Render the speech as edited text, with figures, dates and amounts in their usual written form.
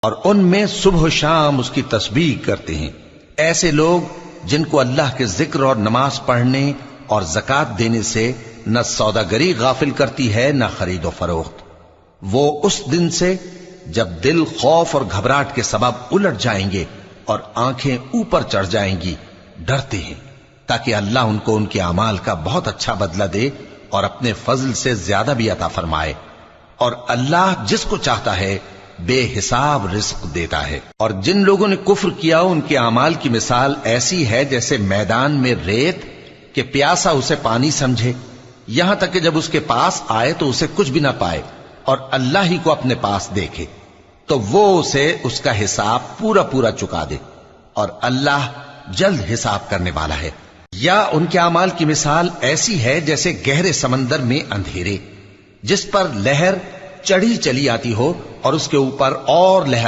اور ان میں صبح و شام اس کی تسبیح کرتے ہیں، ایسے لوگ جن کو اللہ کے ذکر اور نماز پڑھنے اور زکوٰۃ دینے سے نہ سوداگری غافل کرتی ہے نہ خرید و فروخت۔ وہ اس دن سے جب دل خوف اور گھبراہٹ کے سبب الٹ جائیں گے اور آنکھیں اوپر چڑھ جائیں گی ڈرتے ہیں، تاکہ اللہ ان کو ان کے اعمال کا بہت اچھا بدلہ دے اور اپنے فضل سے زیادہ بھی عطا فرمائے۔ اور اللہ جس کو چاہتا ہے بے حساب رزق دیتا ہے۔ اور جن لوگوں نے کفر کیا ان کے اعمال کی مثال ایسی ہے جیسے میدان میں ریت کہ پیاسا اسے پانی سمجھے، یہاں تک کہ جب اس کے پاس آئے تو اسے کچھ بھی نہ پائے اور اللہ ہی کو اپنے پاس دیکھے تو وہ اسے اس کا حساب پورا پورا چکا دے، اور اللہ جلد حساب کرنے والا ہے۔ یا ان کے اعمال کی مثال ایسی ہے جیسے گہرے سمندر میں اندھیرے جس پر لہر چڑھی چلی آتی ہو اور اس کے اوپر اور لہر